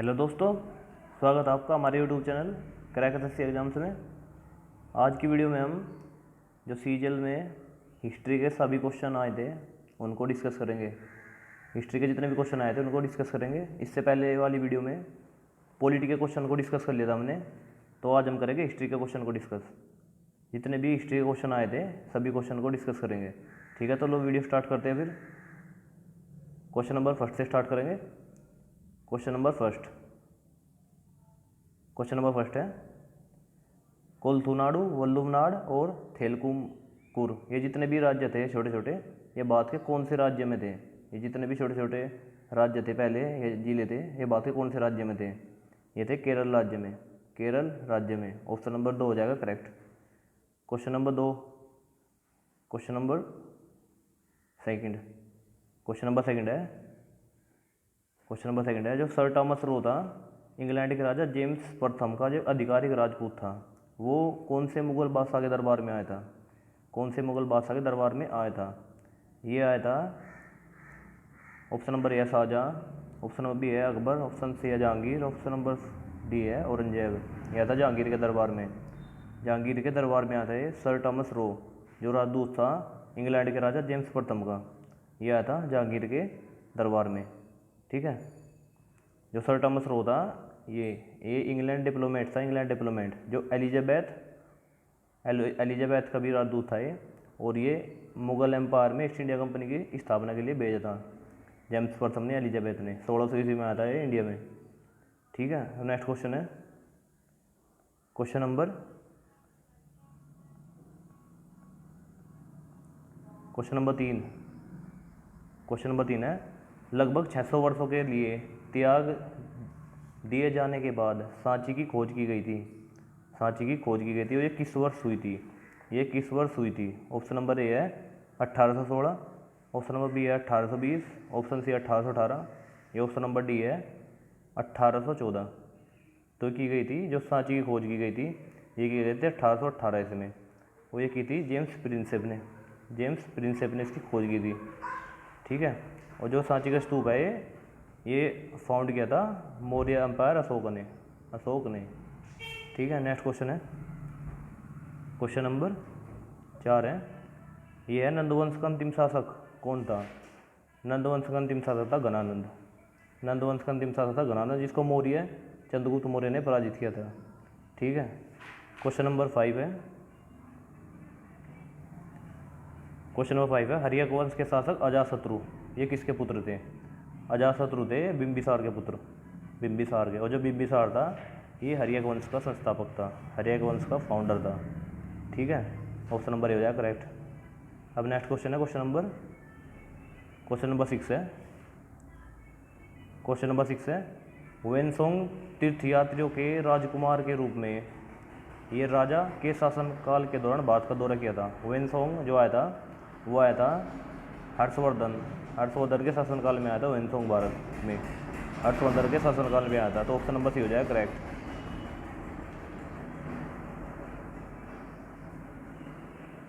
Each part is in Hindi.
हेलो दोस्तों, स्वागत है आपका हमारे YouTube channel crack SSC exams में। आज की वीडियो में हम जो सीजीएल में हिस्ट्री के सभी क्वेश्चन आए थे उनको डिस्कस करेंगे। हिस्ट्री के जितने भी क्वेश्चन आए थे उनको डिस्कस करेंगे। इससे पहले वाली वीडियो में पॉलिटी के क्वेश्चन को डिस्कस कर लिया था हमने, तो आज हम करेंगे हिस्ट्री के क्वेश्चन को डिस्कस। जितने भी हिस्ट्री के क्वेश्चन आए थे सभी क्वेश्चन को डिस्कस करेंगे। ठीक है, तो लो वीडियो स्टार्ट करते हैं। फिर क्वेश्चन नंबर फर्स्ट से स्टार्ट करेंगे। क्वेश्चन नंबर फर्स्ट है कोलथुनाडु, वल्लुवनाड और थेलकुमकुर, ये जितने भी राज्य थे छोटे छोटे, ये बात के कौन से राज्य में थे? ये जितने भी छोटे छोटे राज्य थे पहले, ये जिले थे, ये बात के कौन से राज्य में थे? ये थे केरल राज्य में। केरल राज्य में ऑप्शन नंबर 2 हो जाएगा करेक्ट। क्वेश्चन नंबर सेकंड है जो सर टॉमस रो था, इंग्लैंड के राजा जेम्स प्रथम का जो आधिकारिक राजपूत था, वो कौन से मुगल बादशाह के दरबार में आया था? कौन से मुगल बादशाह के दरबार में आया था? ये आया था ऑप्शन नंबर ए है शाहजहाँ, ऑप्शन नंबर बी है अकबर, ऑप्शन सी है जहांगीर, ऑप्शन नंबर डी है औरंगजेब। यह आया था जहांगीर के दरबार में। जहांगीर के दरबार में आया था ये सर टॉमस रो, जो राजदूत था इंग्लैंड के राजा जेम्स प्रथम का। यह आया था जहांगीर के दरबार में। ठीक है, जो सर टॉमस रो था ये इंग्लैंड डिप्लोमेट था। इंग्लैंड डिप्लोमेट जो एलिजाबेथ का भी राजदूत था ये, और ये मुगल एम्पायर में ईस्ट इंडिया कंपनी की स्थापना के लिए भेजा था जेम्स प्रथम ने, एलिजाबेथ ने। 1600 ईस्वी में आया था ये इंडिया में। ठीक है, नेक्स्ट क्वेश्चन है क्वेश्चन नंबर 3 है लगभग 600 वर्षों के लिए त्याग दिए जाने के बाद सांची की खोज की गई थी। सांची की खोज की गई थी और ये किस वर्ष हुई थी? ऑप्शन नंबर ए है 1816, ऑप्शन नंबर बी है 1820, ऑप्शन सी 1818, ये ऑप्शन नंबर डी है 1814। तो की गई थी जो सांची की खोज की गई थी, ये की गई थी 1818 ईस्वी में। वो ये की थी जेम्स प्रिंसेप ने इसकी खोज की थी। ठीक है, और जो सांची का स्तूप है ये फाउंड किया था मौर्य एम्पायर अशोक ने। ठीक है, नेक्स्ट क्वेश्चन है क्वेश्चन नंबर 4 है, ये है नंदवंश का अंतिम शासक कौन था? नंदवंश का अंतिम शासक था घनानंद, जिसको मौर्य चंद्रगुप्त मौर्य ने पराजित किया था। ठीक है, क्वेश्चन नंबर 5 है हर्यक वंश के शासक अजातशत्रु, ये किसके पुत्र थे? अजातशत्रु थे बिंबिसार के पुत्र, और जो बिंबिसार था ये हर्यक वंश का संस्थापक था, हर्यक वंश का फाउंडर था। ठीक है, ऑप्शन नंबर ए हो जाएगा करेक्ट। अब नेक्स्ट क्वेश्चन है क्वेश्चन नंबर 6 है वेनसोंग तीर्थयात्रियों के राजकुमार के रूप में ये राजा के शासनकाल के दौरान भारत का दौरा किया था। वेनसोंग जो आया था वो आया था हर्षवर्धन के शासनकाल में आया था। वेनसोंग भारत में हर्षवर्धन के शासनकाल में आया था, तो ऑप्शन नंबर सी हो जाएगा करेक्ट।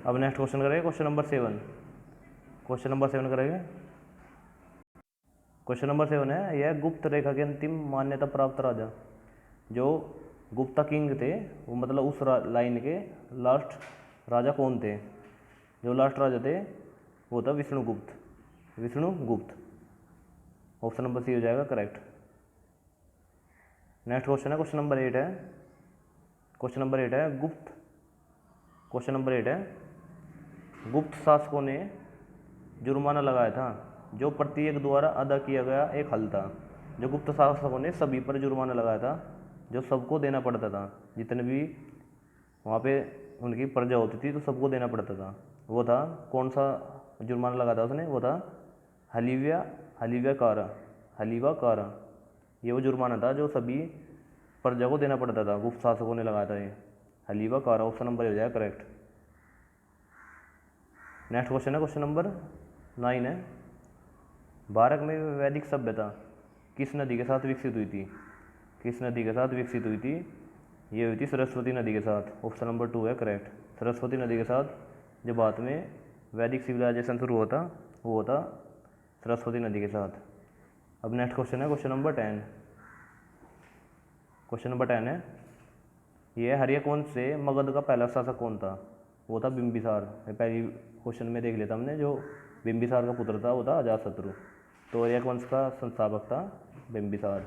अब नेक्स्ट क्वेश्चन करेंगे क्वेश्चन नंबर 7 करेंगे। क्वेश्चन नंबर 7 है यह गुप्त रेखा के अंतिम मान्यता प्राप्त राजा, जो गुप्ता किंग थे, वो मतलब उस लाइन के लास्ट राजा कौन थे? जो लास्ट राजा थे वो था विष्णुगुप्त। ऑप्शन नंबर सी हो जाएगा करेक्ट। नेक्स्ट क्वेश्चन है क्वेश्चन नंबर 8 है गुप्त शासकों ने जुर्माना लगाया था, जो प्रत्येक द्वारा अदा किया गया एक हल था। जो गुप्त शासकों ने सभी पर जुर्माना लगाया था, जो सबको देना पड़ता था, जितने भी वहाँ पे उनकी प्रजा होती थी तो सबको देना पड़ता था। वो था कौन सा जुर्माना लगाया था उसने? वो था हलीवा कारा। ये वो जुर्माना था जो सभी प्रजा को देना पड़ता था, गुप्त शासकों ने लगाया था ये हलीवा कारा। ऑप्शन नंबर हो जाएगा करेक्ट। नेक्स्ट क्वेश्चन है क्वेश्चन नंबर 9 है भारत में वैदिक सभ्यता किस नदी के साथ विकसित हुई थी? ये हुई थी सरस्वती नदी के साथ। ऑप्शन नंबर 2 है करेक्ट। सरस्वती नदी के साथ जो बाद में वैदिक सिविलाइजेशन शुरू होता वो होता सरस्वती नदी के साथ। अब नेक्स्ट क्वेश्चन है क्वेश्चन नंबर 10 क्वेश्चन नंबर 10 है, ये हरियाकोन से मगध का पहला शासक कौन था? वो था बिंबिसार। पहली क्वेश्चन में देख लेता हमने, जो बिंबिसार का पुत्र था वो था अजातशत्रु। तो हरियाकोंस का संस्थापक था बिंबिसार।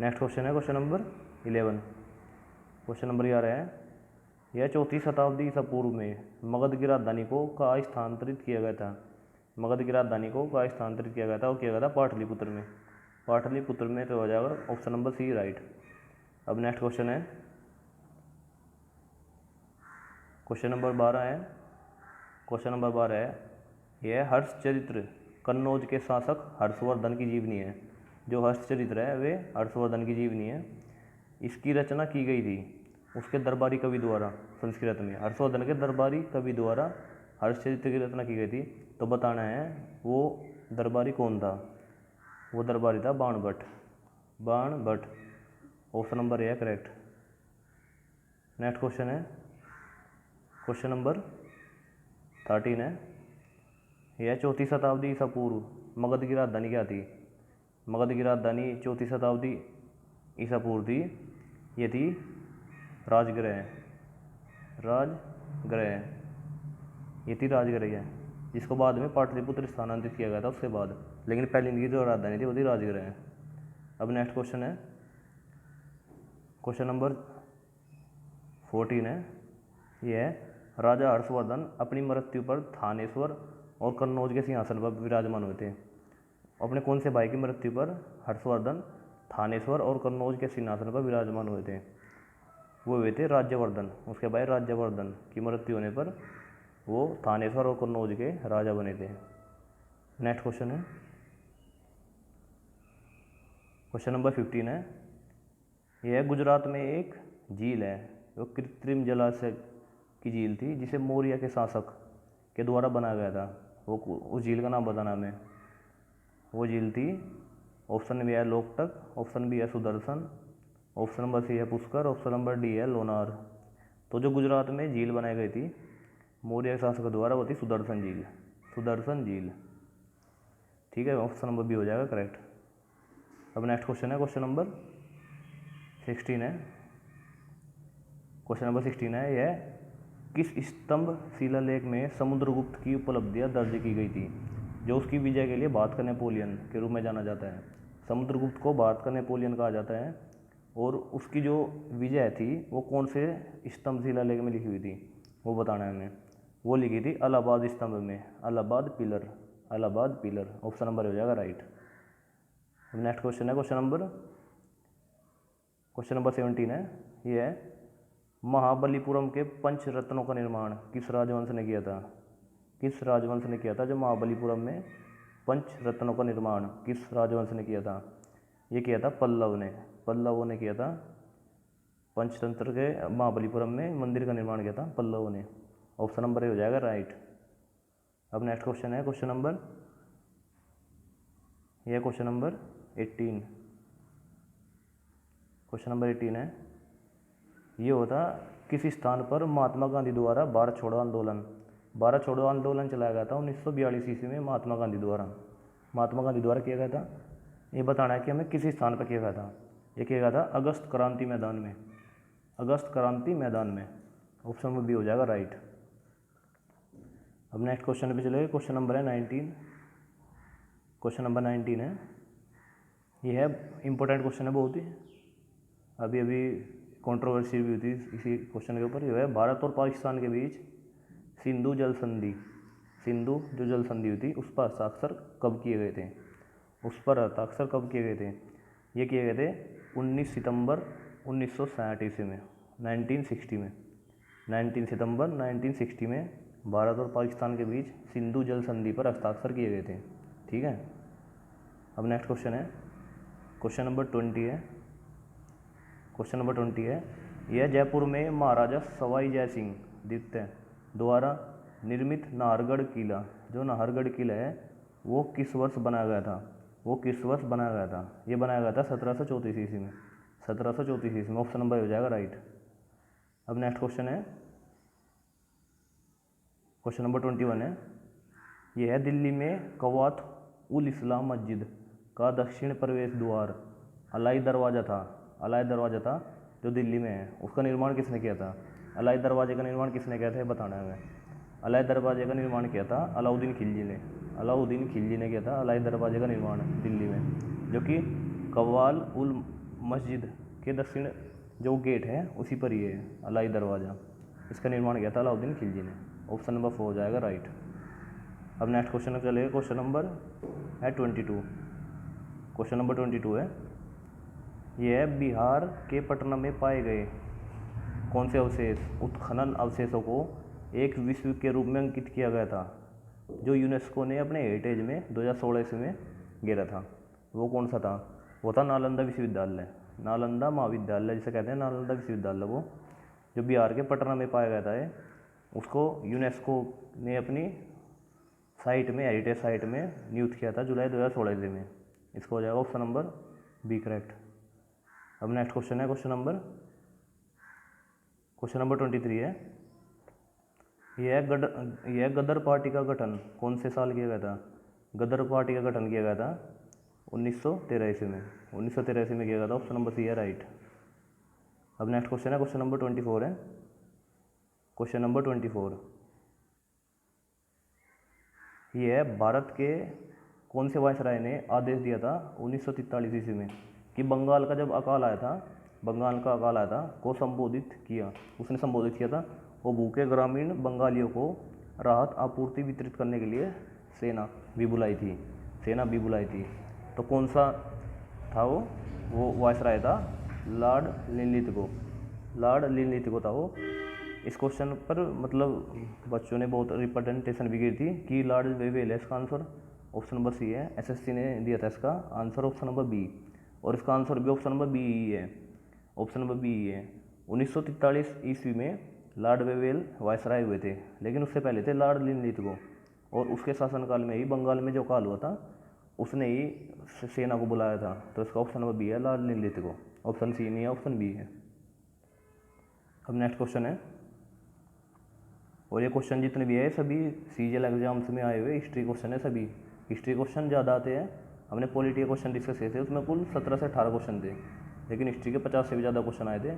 नेक्स्ट क्वेश्चन है क्वेश्चन नंबर 11। क्वेश्चन नंबर 11 है, यह 4वीं शताब्दी ईसा पूर्व में मगध की राजधानी को कहाँ स्थानांतरित किया गया था? मगध की राजधानी को कहाँ स्थानांतरित किया गया था? वो किया गया था पाटलिपुत्र में। पाटलिपुत्र में तो हो जाएगा ऑप्शन नंबर सी राइट। अब नेक्स्ट क्वेश्चन है क्वेश्चन नंबर 12 है। क्वेश्चन नंबर 12 है, यह हर्षचरित्र कन्नौज के शासक हर्षवर्धन की जीवनी है। जो हर्षचरित्र है वे हर्षवर्धन की जीवनी है। इसकी रचना की गई थी उसके दरबारी कवि द्वारा संस्कृत में। हर्षवर्धन के दरबारी कवि द्वारा हर्षचरित्र की रचना की गई थी। तो बताना है वो दरबारी कौन था? वो दरबारी था Banabhatta. Banabhatta option number A है करेक्ट। नेक्स्ट क्वेश्चन है क्वेश्चन नंबर 13 है, यह 4वीं शताब्दी ईसा पूर्व मगध की राजधानी क्या थी? मगध की राजधानी 4वीं शताब्दी ईसा पूर्व थी, ये थी राजगृह। राजगृह, ये थी राजगृह है, जिसको बाद में पाटलिपुत्र स्थानांतरित किया गया था उसके बाद, लेकिन पहले इनकी जो राजधानी थी वो थी राजगृह। अब नेक्स्ट क्वेश्चन है क्वेश्चन नंबर 14 है, यह है, राजा हर्षवर्धन अपनी मृत्यु पर थानेश्वर और कन्नौज के सिंहासन पर विराजमान हुए थे। अपने कौन से भाई की मृत्यु पर हर्षवर्धन थानेश्वर और कन्नौज के सिंहासन पर विराजमान हुए थे? वो हुए थे राज्यवर्धन। उसके भाई राज्यवर्धन की मृत्यु होने पर वो थानेश्वर और कन्नौज के राजा बने थे। नेक्स्ट क्वेश्चन है क्वेश्चन नंबर 15 है, यह गुजरात में एक झील है, वो कृत्रिम जलाशय की झील थी जिसे मौर्य के शासक के द्वारा बनाया गया था। वो उस झील का नाम बताना हमें। वो झील थी, ऑप्शन बी है लोकटक, ऑप्शन बी है सुदर्शन, ऑप्शन नंबर सी है पुष्कर, ऑप्शन नंबर डी है लोनार। तो जो गुजरात में झील बनाई गई थी मौर्य शासक द्वारा वो थी सुदर्शन झील। सुदर्शन झील, ठीक है, ऑप्शन नंबर बी हो जाएगा करेक्ट। अब नेक्स्ट क्वेश्चन है क्वेश्चन नंबर 16 है। क्वेश्चन नंबर 16 है, यह किस स्तंभ शिलालेख में समुद्रगुप्त की उपलब्धियां दर्ज की गई थी? जो उसकी विजय के लिए भारत का नेपोलियन के रूप में जाना जाता है। समुद्रगुप्त को भारत का नेपोलियन कहा जाता है। और उसकी जो विजय थी वो कौन से स्तंभ शिलालेख में लिखी हुई थी वो बताना है हमें। वो लिखी थी इलाहाबाद स्तंभ में, Allahabad pillar. Allahabad pillar option number हो जाएगा राइट। नेक्स्ट क्वेश्चन है क्वेश्चन नंबर 17 है, ये है, महाबलीपुरम के पंच रत्नों का निर्माण किस राजवंश ने किया था? किस राजवंश ने किया था जो महाबलीपुरम में पंच रत्नों का निर्माण किस राजवंश ने किया था? ये किया था पल्लव ने। पल्लवों ने किया था। पंचतंत्र के महाबलीपुरम में मंदिर का निर्माण किया था पल्लवों ने। ऑप्शन नंबर ए हो जाएगा राइट। अब नेक्स्ट क्वेश्चन है क्वेश्चन नंबर 18। क्वेश्चन नंबर 18 है, ये होता किस स्थान पर महात्मा गांधी द्वारा भारत छोड़ो आंदोलन चलाया गया था 1942 ईस्वी में महात्मा गांधी द्वारा किया गया था। ये बताना है कि हमें किस स्थान पर किया गया था। ये किया गया था अगस्त क्रांति मैदान में। ऑप्शन नंबर बी हो जाएगा राइट। अब नेक्स्ट क्वेश्चन पे चलेगा। क्वेश्चन नंबर है 19। क्वेश्चन नंबर 19 है, ये है इंपॉर्टेंट क्वेश्चन है बहुत ही, अभी कंट्रोवर्सी भी हुई थी इसी क्वेश्चन के ऊपर। ये है, भारत और पाकिस्तान के बीच सिंधु जो जल संधि हुई थी उस पर हस्ताक्षर कब किए गए थे? ये किए गए थे 19 सितंबर 1960 ईस्वी में, 1960 में। 19 सितंबर 1960 में भारत और पाकिस्तान के बीच सिंधु जल संधि पर हस्ताक्षर किए गए थे। ठीक है। अब नेक्स्ट क्वेश्चन है क्वेश्चन नंबर 20 है। क्वेश्चन नंबर 20 है, यह जयपुर में महाराजा सवाई जय सिंह द्वितीय द्वारा निर्मित नाहरगढ़ किला, जो नाहरगढ़ किला है वो किस वर्ष बनाया गया था? ये बनाया गया था 1734 ईस्वी में। 1734 ईस्वी में। ऑप्शन नंबर हो जाएगा राइट। अब नेक्स्ट क्वेश्चन है क्वेश्चन नंबर 21 है, यह है दिल्ली में कवात उल इस्लाम मस्जिद का दक्षिण प्रवेश द्वार अलाई दरवाज़ा था, अलाई दरवाज़ा था जो दिल्ली में है, उसका निर्माण किसने किया था? अलाई दरवाजे का निर्माण किसने किया था, ये बताना है हमें। अलाई दरवाजे का निर्माण किया था अलाउद्दीन खिलजी ने। अलाउद्दीन खिलजी ने किया था अलाई दरवाजे का निर्माण दिल्ली में, जो कि कव्वाल उल मस्जिद के दक्षिण जो गेट है उसी पर ही है अलाई दरवाज़ा। इसका निर्माण किया था अलाउद्दीन खिलजी ने। ऑप्शन नंबर 4 हो जाएगा राइट। अब नेक्स्ट क्वेश्चन चलेगा, क्वेश्चन नंबर है 22। क्वेश्चन नंबर 22 है, यह बिहार के पटना में पाए गए कौन से अवशेष उत्खनन अवशेषों को एक विश्व के रूप में अंकित किया गया था, जो यूनेस्को ने अपने हेरिटेज में 2016 ईस्वी में घेरा था? वो कौन सा था? वो था नालंदा विश्वविद्यालय, नालंदा महाविद्यालय जिसे कहते हैं, नालंदा विश्वविद्यालय। वो जो बिहार के पटना में पाया गया था, उसको यूनेस्को ने अपनी साइट में, हेरिटेज साइट में नियुक्त किया था जुलाई 2016 ईस्वी में। इसको हो जाएगा ऑप्शन नंबर बी करेक्ट। अब नेक्स्ट क्वेश्चन है, क्वेश्चन नंबर 23 है, यह गदर पार्टी का गठन कौन से साल किया गया था? गदर पार्टी का गठन किया गया था 1913 ईस्वी में, 1913 ईस्वी में किया गया था। ऑप्शन नंबर सी है राइट। अब नेक्स्ट क्वेश्चन है, क्वेश्चन नंबर 24 है, क्वेश्चन नंबर 24, यह भारत के कौन से वायसराय ने आदेश दिया था 1943 ईस्वी में कि बंगाल का जब अकाल आया था, बंगाल का अकाल आया था, को संबोधित किया, उसने संबोधित किया था, वो भूखे ग्रामीण बंगालियों को राहत आपूर्ति वितरित करने के लिए सेना भी बुलाई थी, सेना भी बुलाई थी। तो कौन सा था वो वायसराय था लॉर्ड लिनलिथगो, लॉर्ड लिनलिथगो था वो। इस क्वेश्चन पर मतलब बच्चों ने बहुत रिप्रेजेंटेशन भी की थी कि लॉर्ड वेवेल है इसका आंसर। ऑप्शन नंबर सी है, एसएससी ने दिया था इसका आंसर ऑप्शन नंबर बी, और इसका आंसर भी ऑप्शन नंबर बी ही है, ऑप्शन नंबर बी ही है। 1943 ईस्वी में लॉर्ड वेवेल वायसराय हुए थे, लेकिन उससे पहले थे लॉर्ड लिनलिथगो, और उसके शासनकाल में ही बंगाल में जो काल हुआ था उसने ही सेना को बुलाया था। तो इसका ऑप्शन नंबर बी है, लॉर्ड लिनलिथगो। ऑप्शन सी नहीं है, ऑप्शन बी है। अब नेक्स्ट क्वेश्चन है, और ये क्वेश्चन जितने भी है सभी सीजीएल एग्जाम्स में आए हुए हिस्ट्री क्वेश्चन है, सभी हिस्ट्री क्वेश्चन ज़्यादा आते हैं। हमने पॉलिटी के क्वेश्चन डिस्कस किए थे, उसमें कुल 17 से 18 क्वेश्चन थे, लेकिन हिस्ट्री के 50 से भी ज़्यादा क्वेश्चन आए थे।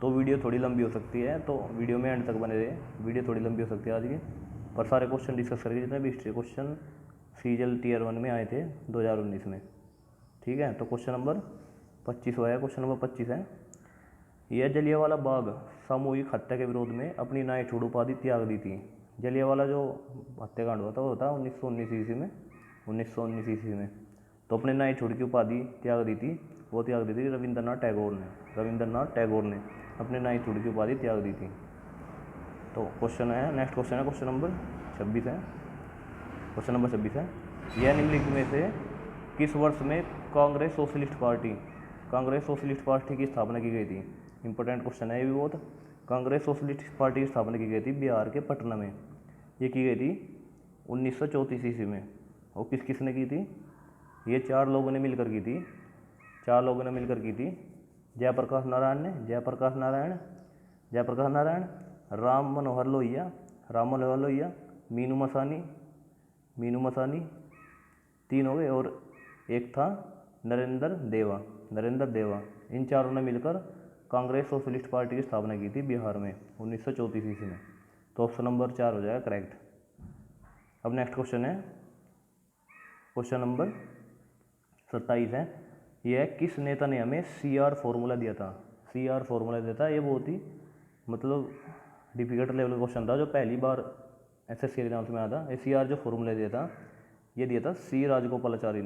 तो वीडियो थोड़ी लंबी हो सकती है, तो वीडियो में एंड तक बने रहे, वीडियो थोड़ी लंबी हो सकती है आज की, पर सारे क्वेश्चन डिस्कस करेंगे जितने भी हिस्ट्री क्वेश्चन सीजीएल टियर 1 में आए थे 2019 में। ठीक है, तो क्वेश्चन नंबर 25 हुआ है, क्वेश्चन नंबर 25 है, यह जलियांवाला बाग सामूहिक हत्या के विरोध में अपनी नाइटहुड उपाधि त्याग दी थी। जलियांवाला जो हत्याकांड हुआ था वो था 1919 ईस्वी में, 1919 ईस्वी में। तो अपने नाइटहुड की उपाधि त्याग दी थी, वो त्याग दी थी रविंद्रनाथ टैगोर ने, रविंद्रनाथ टैगोर ने अपने नाइटहुड की उपाधि त्याग दी थी। तो क्वेश्चन है, नेक्स्ट क्वेश्चन है, क्वेश्चन नंबर 26 है, क्वेश्चन नंबर 26 है, यह निम्नलिखित में से किस वर्ष में कांग्रेस सोशलिस्ट पार्टी की स्थापना की गई थी? इंपॉर्टेंट क्वेश्चन है ये भी बहुत। कांग्रेस सोशलिस्ट पार्टी की स्थापना की गई थी बिहार के पटना में, ये की गई थी 1934 ईस्वी में। और किस किसने की थी? ये 4 लोगों ने मिलकर की थी, 4 लोगों ने मिलकर की थी। जयप्रकाश नारायण ने, जयप्रकाश नारायण, राम मनोहर लोहिया, मीनू मसानी, 3 हो गए, और एक था नरेंद्र देवा। इन चारों ने मिलकर कांग्रेस सोशलिस्ट पार्टी की स्थापना की थी बिहार में 1934 ईस्वी में। तो ऑप्शन नंबर 4 हो जाएगा करेक्ट। अब नेक्स्ट क्वेश्चन है, क्वेश्चन नंबर 27 है, यह किस नेता ने हमें CR फॉर्मूला दिया था? CR फॉर्मूला दिया था, ये बहुत ही मतलब डिफिकल्ट लेवल का क्वेश्चन था जो पहली बार SSC एग्जाम्स में आया था। ये CR जो फॉर्मूला दिया था, ये दिया था C राजगोपालाचारी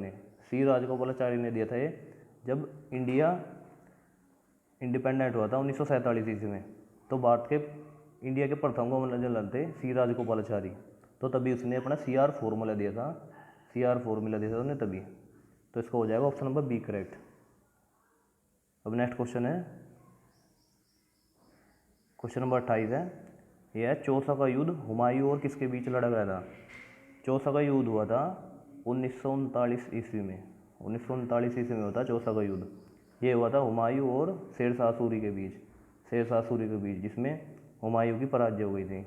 ने दिया था। ये जब इंडिया इंडिपेंडेंट हुआ था 1947 ईस्वी में, तो भारत के इंडिया के प्रथम गवर्नर जनरल थे C राजगोपालाचारी, तो तभी उसने अपना CR फॉर्मूला दिया था, उन्हें तभी। तो इसका हो जाएगा ऑप्शन नंबर बी करेक्ट। अब नेक्स्ट क्वेश्चन है, क्वेश्चन नंबर 28 है, यह चौसा का युद्ध हुमायूं और किसके बीच लड़ा गया था? चौसा का युद्ध हुआ था 1939 ईस्वी में, 1939 ईस्वी में हुआ था चौसा का युद्ध। ये हुआ था हुमायूं और शेरशाह सूरी के बीच, जिसमें हुमायूं की पराजय हो गई थी।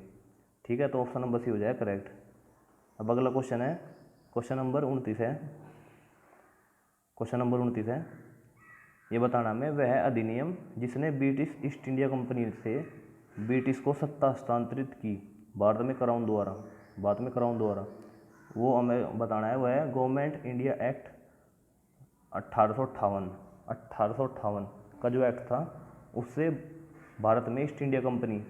ठीक है, तो ऑप्शन नंबर सी हो जाए करेक्ट। अब अगला क्वेश्चन है, क्वेश्चन नंबर 29 है, ये बताना हमें वह अधिनियम जिसने ब्रिटिश ईस्ट इंडिया कंपनी से ब्रिटिश को सत्ता हस्तांतरित की भारत में क्राउन द्वारा, वो हमें बताना है। वह है गवर्नमेंट इंडिया एक्ट 1858 का जो एक्ट था, उससे भारत में ईस्ट इंडिया कंपनी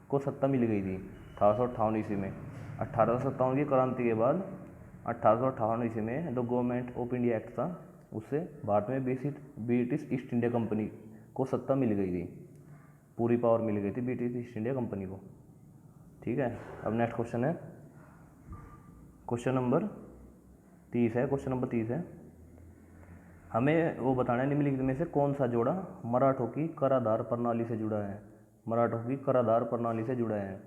को सत्ता मिल गई थी 1858 ईस्वी में। 1857 की क्रांति के बाद 1858 ईस्वी में जो गवर्नमेंट ऑफ इंडिया एक्ट था, उससे भारत में ब्रिटिश ईस्ट इंडिया कंपनी को सत्ता मिल गई थी, पूरी पावर मिल गई थी ब्रिटिश ईस्ट इंडिया कंपनी को। ठीक है, अब नेक्स्ट क्वेश्चन है, क्वेश्चन नंबर 30 है। हमें वो बताना है निम्नलिखित में से कौन सा जोड़ा मराठों की कराधार प्रणाली से जुड़ा है।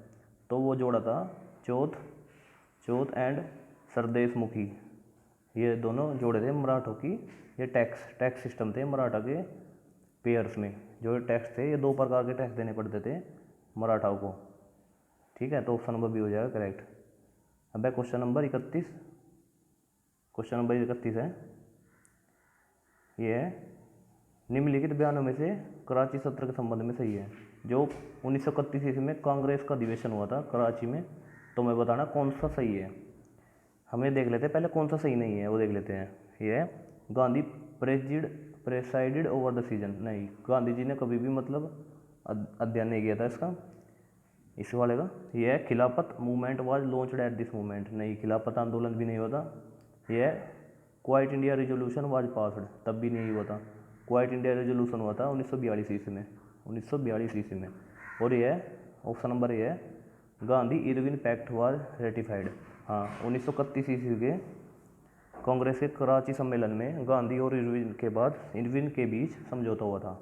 तो वो जोड़ा था चौथ एंड सरदेशमुखी। ये दोनों जोड़े थे मराठों की। ये टैक्स सिस्टम थे मराठा के पेयर्स में। जो टैक्स थे, ये 2 प्रकार के टैक्स देने पड़ते थे मराठाओं को। ठीक है, तो ऑप्शन नंबर बी हो जाएगा करेक्ट। अब है क्वेश्चन नंबर 31 है। ये है निम्नलिखित बयानों में से कराची सत्र के संबंध में सही है। जो 1931 ईस्वी में कांग्रेस का अधिवेशन हुआ था कराची में, तो मैं बताना कौन सा सही है। हमें देख लेते हैं पहले कौन सा सही नहीं है, वो देख लेते हैं। ये है Gandhi presided over the season. नहीं, गांधी जी ने कभी भी अध्ययन नहीं किया था इसका, इस वाले का। यह है खिलाफत movement was launched at this movement. नहीं, खिलाफत आंदोलन भी नहीं हुआ था। यह quite India resolution was passed, तब भी नहीं हुआ था। क्वाइट इंडिया रेजोल्यूशन हुआ था 1942 ईस्वी में। और यह ऑप्शन नंबर ये है Gandhi Irwin pact was ratified. हाँ, 1931 ईस्वी के कांग्रेस के कराची सम्मेलन में गांधी और इरविन के बीच समझौता हुआ था।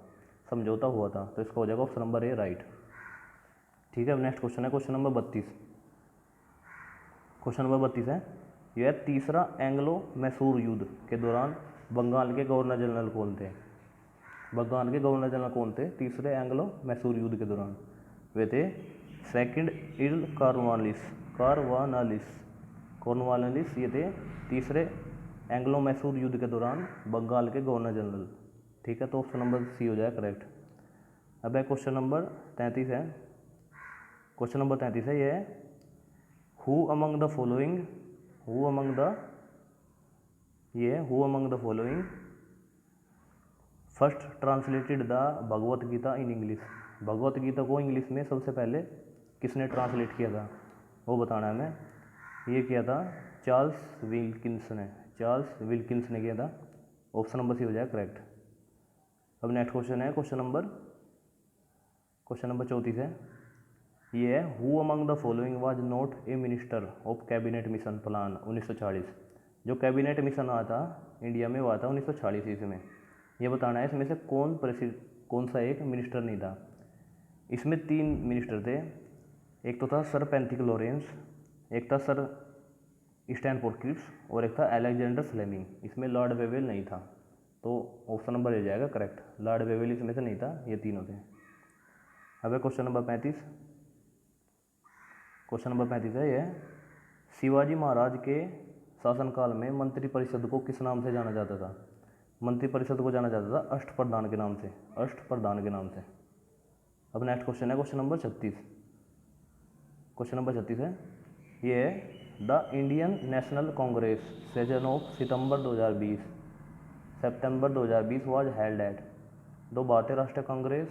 तो इसका हो जाएगा ऑप्शन नंबर ए राइट। ठीक है, अब नेक्स्ट क्वेश्चन है क्वेश्चन नंबर 32 है। यह तीसरा एंग्लो मैसूर युद्ध के दौरान बंगाल के गवर्नर जनरल कौन थे? तीसरे एंग्लो मैसूर युद्ध के दौरान वे थे सेकंड इर्ल कॉर्नवालिस। ये थे तीसरे एंग्लो मैसूर युद्ध के दौरान बंगाल के गवर्नर जनरल। ठीक है, तो ऑप्शन नंबर सी हो जाए करेक्ट। अब है क्वेश्चन नंबर 33 है। ये है who among the following first translated the Bhagavad Gita in English. Bhagavad Gita को इंग्लिश में सबसे पहले किसने ट्रांसलेट किया था, वो बताना है हमें। ये किया था चार्ल्स विल्किंस ने किया था। ऑप्शन नंबर सी हो जाए करेक्ट। अब नेक्स्ट क्वेश्चन है क्वेश्चन नंबर 34 है। ये है who among the following was not a minister of cabinet mission plan 1940। जो कैबिनेट मिशन आया था इंडिया में, हुआ था 1940 ईस्वी में। ये बताना है इसमें से कौन सा एक मिनिस्टर नहीं था। इसमें 3 मिनिस्टर थे। एक तो था सर पैंथिक लॉरेंस, एक था सर स्टैनफोर्ड क्रिप्स और एक था अलेक्जेंडर फ्लेमिंग। इसमें लॉर्ड वेवेल नहीं था, तो ऑप्शन नंबर ले जाएगा करेक्ट। लॉर्ड वेवेल इसमें से नहीं था, ये तीनों थे। अब है क्वेश्चन नंबर 35 है। यह शिवाजी महाराज के शासनकाल में मंत्रिपरिषद को किस नाम से जाना जाता था? मंत्रिपरिषद को जाना जाता था अष्टप्रधान के नाम से। अब नेक्स्ट क्वेश्चन है क्वेश्चन नंबर 36 है। ये है the Indian national Congress session of September 2020 was held at. दो भारतीय राष्ट्रीय कांग्रेस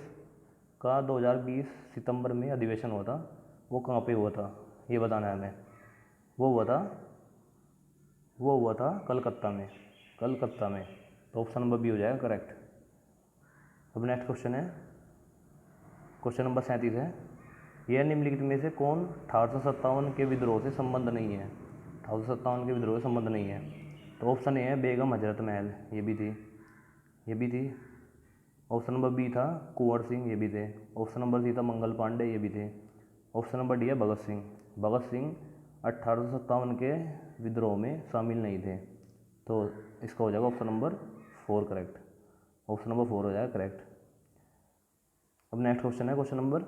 का 2020 सितंबर में अधिवेशन हुआ था, वो कहाँ पे हुआ था ये बताना है हमें। वो हुआ था कलकत्ता में। तो ऑप्शन नंबर बी हो जाएगा करेक्ट। अब नेक्स्ट क्वेश्चन है क्वेश्चन नंबर 37 है। यह निम्नलिखित में से कौन 1857 के विद्रोह से संबंध नहीं है? 1857 के विद्रोह से संबंध नहीं है। तो ऑप्शन ए है बेगम हजरत महल, ये भी थी। ऑप्शन नंबर बी था कुंवर सिंह, ये भी थे। ऑप्शन नंबर सी था मंगल पांडे, ये भी थे। ऑप्शन नंबर डी है भगत सिंह 1857 के विद्रोह में शामिल नहीं थे। तो इसका हो जाएगा option number 4 correct. Option number 4 हो जाएगा करेक्ट। अब नेक्स्ट क्वेश्चन है क्वेश्चन नंबर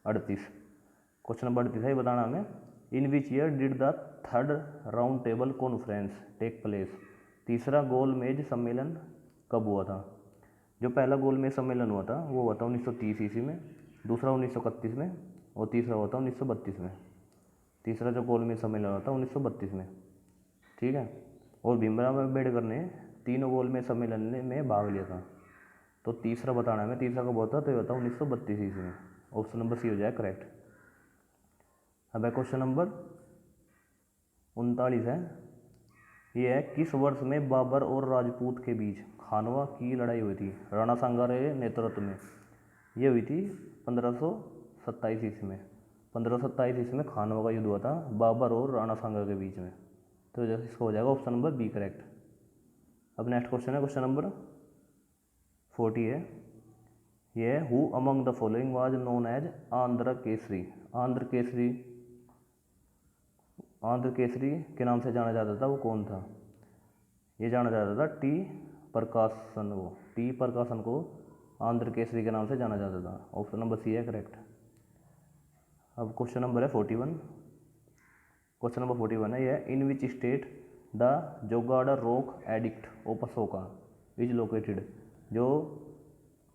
38 है। बताना हमें in which year did the third round table conference take place. तीसरा गोल मेज सम्मेलन कब हुआ था? जो पहला गोलमेज सम्मेलन हुआ था वो हुआ था 1930 ईस्वी में, दूसरा 1931 में और तीसरा हुआ था 1932 में। तीसरा जो गोलमेज सम्मेलन हुआ था 1932 में, ठीक है। और भीमराव अम्बेडकर ने तीनों गोलमेज सम्मेलन में भाग लिया था। तो तीसरा बताना है, तीसरा कब होता तो ये होता 1932 ईस्वी में। ऑप्शन नंबर सी हो जाए करेक्ट। अब है क्वेश्चन नंबर 39 है, ये है किस वर्ष में बाबर और राजपूत के बीच खानवा की लड़ाई हुई थी राणा सांगा के नेतृत्व में? ये हुई थी 1527 ईस्वी में। 1527 ईस्वी में खानवा का युद्ध हुआ था बाबर और राणा सांगा के बीच में। तो जैसे इसको हो जाएगा ऑप्शन नंबर बी करेक्ट। अब नेक्स्ट क्वेश्चन है क्वेश्चन नंबर 40 है, ये who among the following was known as Andhra Kesari? Andhra Kesari के नाम से जाना जाता था वो कौन था? ये जाना जाता था टी प्रकाशन को आंध्र केसरी के नाम से जाना जाता था। ऑप्शन नंबर सी है करेक्ट। अब क्वेश्चन नंबर है 41। क्वेश्चन नंबर 41 है, यह in which state the Jaugada rock edict of Ashoka is located? जो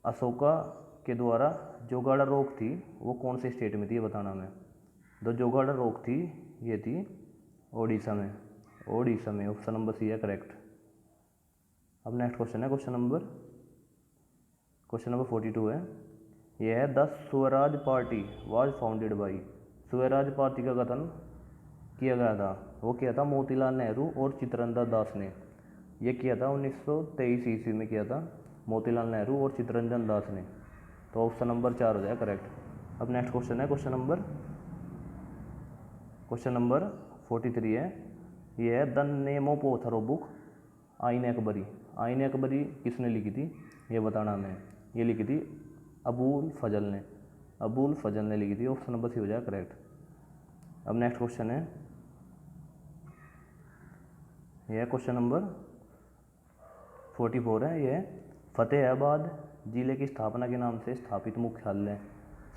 अशोका के द्वारा जोगाड़ा रॉक थी वो कौन से स्टेट में थी ये बताना हमें। जो जोगाड़ा रॉक थी ये थी ओडिशा में। ऑप्शन नंबर सी है करेक्ट। अब नेक्स्ट क्वेश्चन है क्वेश्चन नंबर 42 है, यह है the Swaraj party was founded by? Swaraj party का गठन किया गया था वो किया था मोतीलाल नेहरू और चित्तरंजन दास ने। ये किया था 1923 ईस्वी में किया था मोतीलाल नेहरू और चित्तरंजन दास ने। तो ऑप्शन नंबर 4 हो जाए करेक्ट। अब नेक्स्ट क्वेश्चन है क्वेश्चन नंबर 43 है, ये है the name of author of book आइन अकबरी? आइन अकबरी किसने लिखी थी ये बताना हमें। ये लिखी थी अबुल फजल ने लिखी थी। ऑप्शन नंबर सी हो जाए करेक्ट। अब नेक्स्ट क्वेश्चन है, यह क्वेश्चन नंबर 44 है, यह फतेहाबाद जिले की स्थापना के नाम से स्थापित मुख्यालय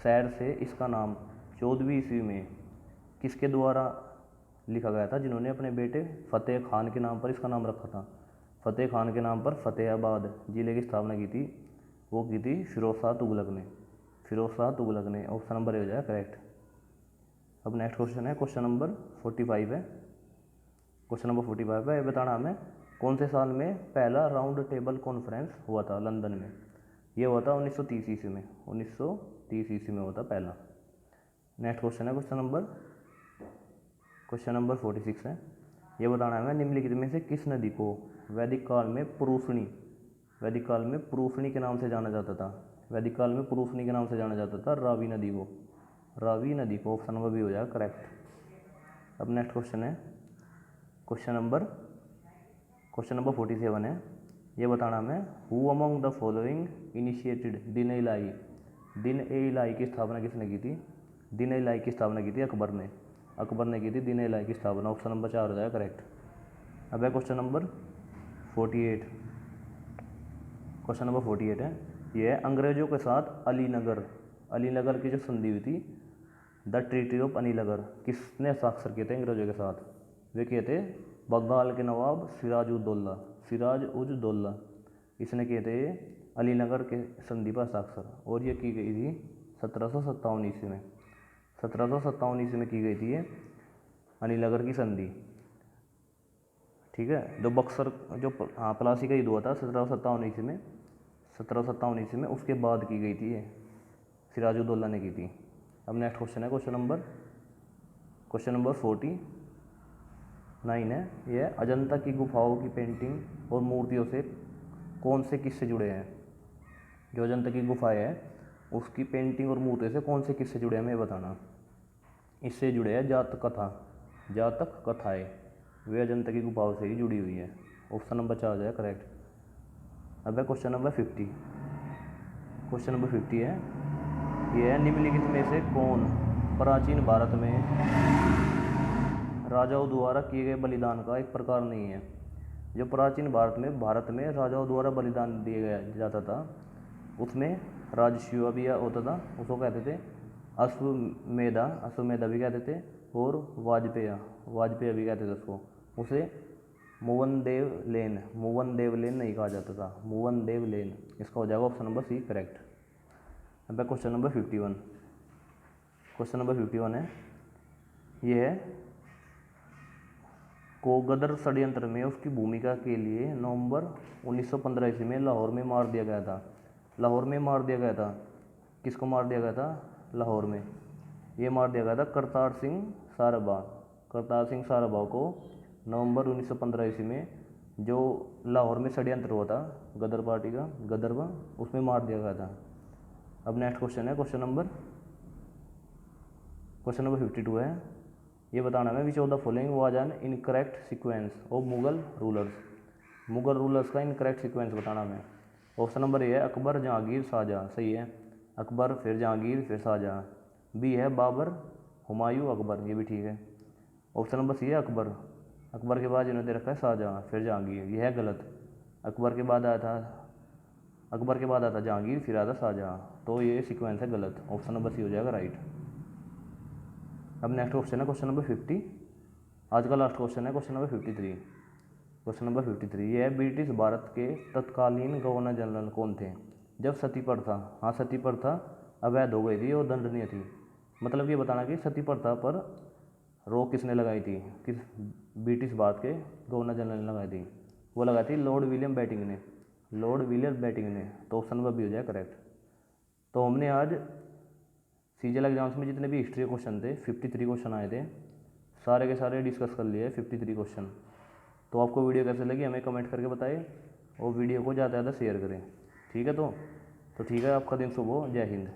शहर से इसका नाम 14वीं ईस्वी में किसके द्वारा लिखा गया था, जिन्होंने अपने बेटे फतेह खान के नाम पर इसका नाम रखा था? फतेह खान के नाम पर फतेहाबाद जिले की स्थापना की थी वो की थी फिरोज शाह तुगलक ने। ऑप्शन नंबर ए हो जाए करेक्ट। अब नेक्स्ट क्वेश्चन है क्वेश्चन नंबर 45 है। क्वेश्चन नंबर 45 है, ये बताना हमें कौन से साल में पहला राउंड टेबल कॉन्फ्रेंस हुआ था लंदन में? ये हुआ था 1930 ईस्वी में। 1930 ईस्वी में हुआ था पहला। नेक्स्ट क्वेश्चन है क्वेश्चन नंबर 46 है, ये बताना है निम्नलिखित में से किस नदी को वैदिक काल में पुरूषणी के नाम से जाना जाता था? वैदिक काल में पुरूषणी के नाम से जाना जाता था रावी नदी को। ऑप्शन नंबर बी हो जाएगा करेक्ट। अब नेक्स्ट क्वेश्चन है क्वेश्चन नंबर 47 है, ये बताना हमें who among the following initiated दिन ए इलाही की स्थापना किसने की थी? दिन ए इलाही की स्थापना की थी अकबर ने की थी दिन ए इलाही की स्थापना। ऑप्शन नंबर 4 हो जाएगा करेक्ट। अब है क्वेश्चन नंबर 48। क्वेश्चन नंबर 48 है, ये अंग्रेजों के साथ अलीनगर की जो संधि हुई थी द ट्रीटी ऑफ अलीनगर किसने हस्ताक्षर किए थे अंग्रेजों के साथ? वे किए थे बंगाल के नवाब सिराज उज दौला इसने किए थे अलीनगर के संधि पर हस्ताक्षर। और ये की गई थी 1757 ईस्वी में। 1757 ईस्वी में की गई थी ये अलीनगर की संधि, ठीक है। जो बक्सर प्लासी का युद्ध हुआ था 1757 ईस्वी में उसके बाद की गई थी ये सिराजुद्दौला ने की थी। अब नेक्स्ट क्वेश्चन है क्वेश्चन नंबर 49 है, यह अजंता की गुफाओं की पेंटिंग और मूर्तियों से कौन से किससे जुड़े हैं? जो अजंता की गुफाएं है उसकी पेंटिंग और मूर्तियों से कौन से किससे जुड़े हैं हमें बताना। इससे जुड़े हैं जातक कथाएँ, वे अजंता की गुफाओं से ही जुड़ी हुई है। ऑप्शन नंबर 4 जाए करेक्ट। अब है क्वेश्चन नंबर 50 है, यह निम्नलिखित में से कौन प्राचीन भारत में राजाओं द्वारा किए गए बलिदान का एक प्रकार नहीं है? जो प्राचीन भारत में राजाओं द्वारा बलिदान दिया जाता था उसमें राजस्व भी होता था, उसको कहते थे अश्वमेधा भी कहते थे और वाजपेय भी कहते थे उसको। उसे मुवन देव लेन, मुवन देव लेन नहीं कहा जाता था, मुवन देव लेन। इसका हो जाएगा ऑप्शन नंबर सी करेक्ट। अब क्वेश्चन नंबर 51। क्वेश्चन नंबर 51 है, ये है को गदर षड्यंत्र में उसकी भूमिका के लिए नवंबर 1915 ईस्वी में लाहौर में मार दिया गया था। लाहौर में मार दिया गया था, किसको मार दिया गया था? लाहौर में। ये मार दिया गया था करतार सिंह साराभाह। करतार सिंह साराभाह को नवंबर 1915 ईस्वी में जो लाहौर में षड्यंत्र हुआ था गदर पार्टी का, गदरवा, उसमें मार दिया गया था। अब नेक्स्ट क्वेश्चन है क्वेश्चन नंबर 52 है, ये बताना है which of the following was an incorrect sequence of Mughal rulers. Mughal rulers का इनकरेक्ट सीक्वेंस बताना है। ऑप्शन नंबर ए है अकबर, जहांगीर, शाहजहाँ, सही है। अकबर, फिर जहांगीर, फिर शाहजहाँ। बी है बाबर, हुमायूं, अकबर, ये भी ठीक है। ऑप्शन नंबर सी है अकबर। अकबर के बाद इन्होंने दे रखा है शाहजहाँ, फिर जहांगीर, यह है गलत। अकबर के बाद आया था जहांगीर, फिर आया था शाहजहाँ, तो ये सीक्वेंस है गलत। ऑप्शन नंबर सी हो जाएगा राइट। अब नेक्स्ट क्वेश्चन है क्वेश्चन नंबर 50। आज का लास्ट क्वेश्चन है क्वेश्चन नंबर 53। क्वेश्चन नंबर 53 ये है ब्रिटिश भारत के तत्कालीन गवर्नर जनरल कौन थे जब सती प्रथा, हाँ सती प्रथा अवैध हो गई थी और दंडनीय थी। मतलब ये बताना कि सती प्रथा पर रोक किसने लगाई थी, किस ब्रिटिश भारत के गवर्नर जनरल ने लगाई थी? वो लगाई थी लॉर्ड विलियम बेटिंग ने, लॉर्ड विलियम बेटिंग ने। तो ऑप्शन नंबर बी हो जाए करेक्ट। तो हमने आज सीजीएल एग्जाम्स में जितने भी हिस्ट्री के क्वेश्चन थे 53 क्वेश्चन आए थे, सारे के सारे डिस्कस कर लिए 53 क्वेश्चन। तो आपको वीडियो कैसे लगी हमें कमेंट करके बताइए और वीडियो को ज़्यादा से ज़्यादा शेयर करें। ठीक है, तो ठीक है, आपका दिन शुभ हो। जय हिंद।